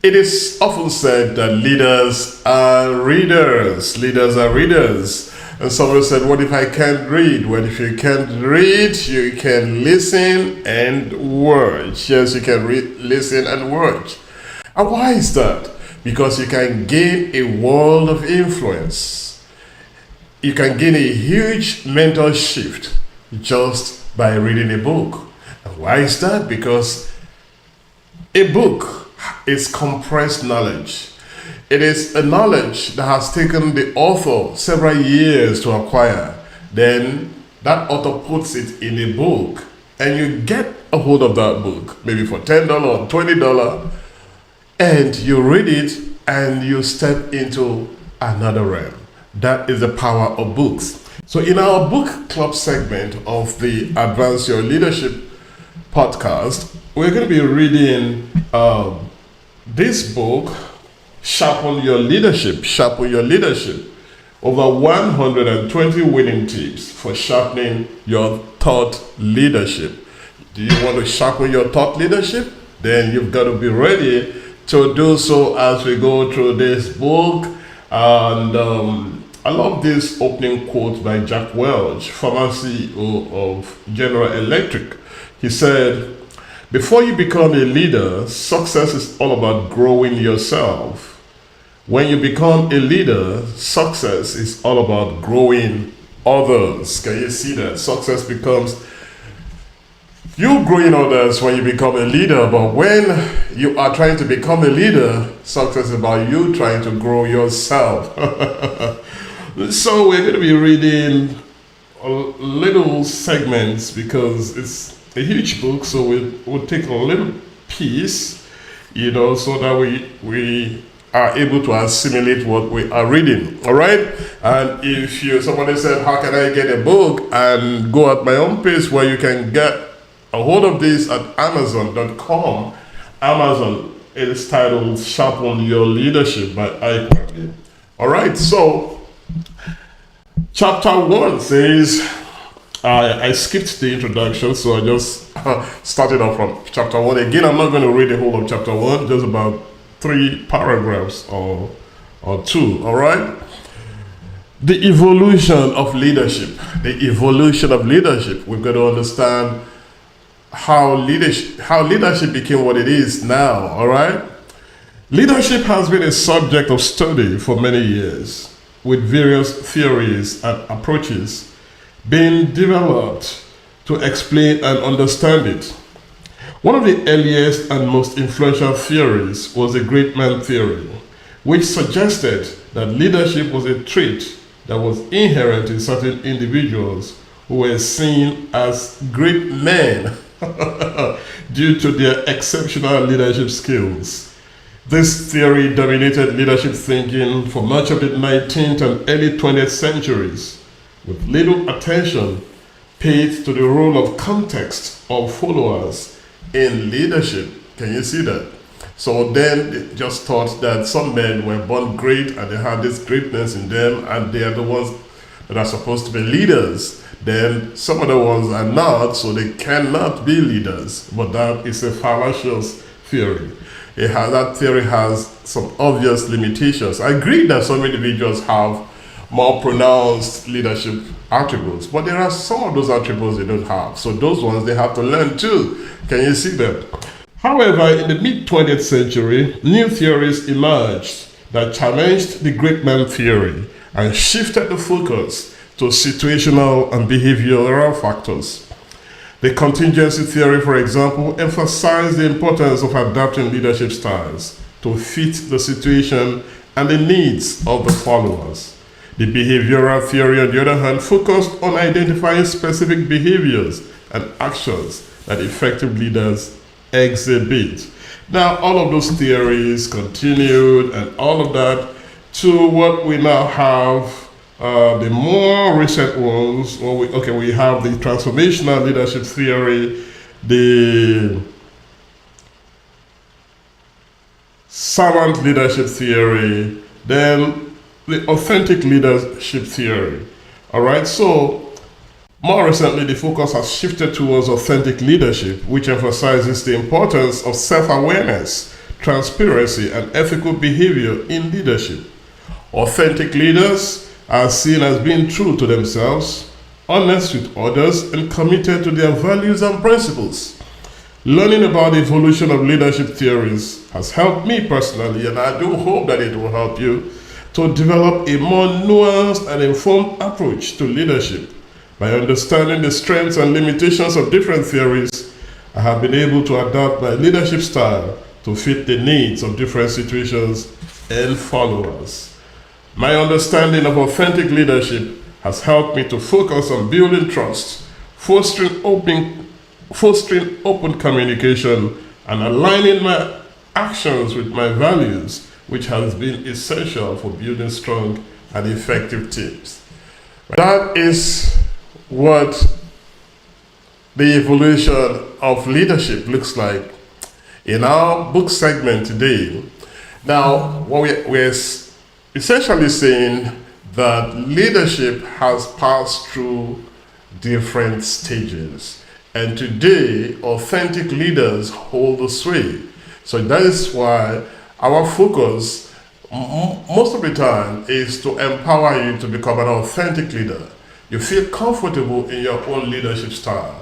It is often said that leaders are readers. Leaders are readers. And someone said, what if I can't read? Well, if you can't read, you can listen and watch. Yes, you can read, listen, and watch. And why is that? Because you can gain a world of influence. You can gain a huge mental shift just by reading a book. And why is that? Because a book is compressed knowledge. It is a knowledge that has taken the author several years to acquire. Then that author puts it in a book, and you get a hold of that book, maybe for $10 or $20, and you read it and you step into another realm. That is the power of books. So in our book club segment of the Advance Your Leadership podcast, we're going to be reading this book, Sharpen Your Leadership. Sharpen Your Leadership. Over 120 winning tips for sharpening your thought leadership. Do you want to sharpen your thought leadership? Then you've got to be ready to do so as we go through this book. And I love this opening quote by Jack Welch, former CEO of General Electric. He said, before you become a leader, success is all about growing yourself. When you become a leader, success is all about growing others. Can you see that? Success becomes you growing others when you become a leader, but when you are trying to become a leader, success is about you trying to grow yourself. So we're going to be reading little segments because it's a huge book, so we'll take a little piece, so that we are able to assimilate what we are reading. All right. And if somebody said, how can I get a book, and go at my own pace, where you can get a hold of this at Amazon.com. Amazon is titled Sharpen Your Leadership by Ike. All right. So chapter 1 says, I skipped the introduction, so I just started off from chapter 1. Again, I'm not going to read the whole of chapter 1, just about 3 paragraphs or 2, all right? The evolution of leadership. The evolution of leadership. We've got to understand how leadership became what it is now, all right? Leadership has been a subject of study for many years, with various theories and approaches being developed to explain and understand it. One of the earliest and most influential theories was the great man theory, which suggested that leadership was a trait that was inherent in certain individuals who were seen as great men due to their exceptional leadership skills. This theory dominated leadership thinking for much of the 19th and early 20th centuries, with little attention paid to the role of context of followers in leadership. Can you see that? So then they just thought that some men were born great and they had this greatness in them, and they are the ones that are supposed to be leaders. Then some other ones are not, so they cannot be leaders. But that is a fallacious theory. That theory has some obvious limitations. I agree that some individuals have more pronounced leadership attributes, but there are some of those attributes they don't have. So those ones they have to learn too. Can you see that? However, in the mid-20th century, new theories emerged that challenged the great man theory and shifted the focus to situational and behavioral factors. The contingency theory, for example, emphasized the importance of adapting leadership styles to fit the situation and the needs of the followers. The behavioral theory, on the other hand, focused on identifying specific behaviors and actions that effective leaders exhibit. Now, all of those theories continued and all of that to what we now have, the more recent ones. We have the transformational leadership theory, the servant leadership theory, then the authentic leadership theory. All right, so more recently, the focus has shifted towards authentic leadership, which emphasizes the importance of self-awareness, transparency, and ethical behavior in leadership. Authentic leaders are seen as being true to themselves, honest with others, and committed to their values and principles. Learning about the evolution of leadership theories has helped me personally, and I do hope that it will help you to develop a more nuanced and informed approach to leadership. By understanding the strengths and limitations of different theories, I have been able to adapt my leadership style to fit the needs of different situations and followers. My understanding of authentic leadership has helped me to focus on building trust, fostering open communication, and aligning my actions with my values, which has been essential for building strong and effective teams. That is what the evolution of leadership looks like in our book segment today. Now, what we're essentially saying that leadership has passed through different stages, and today authentic leaders hold the sway. So that is why our focus most of the time is to empower you to become an authentic leader. You feel comfortable in your own leadership style.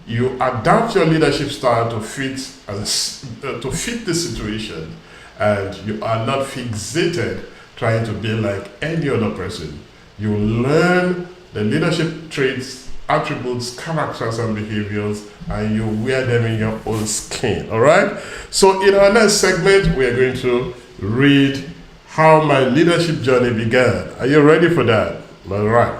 You adapt your leadership style to fit the situation, and you are not fixated trying to be like any other person. You learn the leadership traits, attributes, characters, and behaviors, and you wear them in your own skin. All right? So in our next segment, we are going to read how my leadership journey began. Are you ready for that? All right.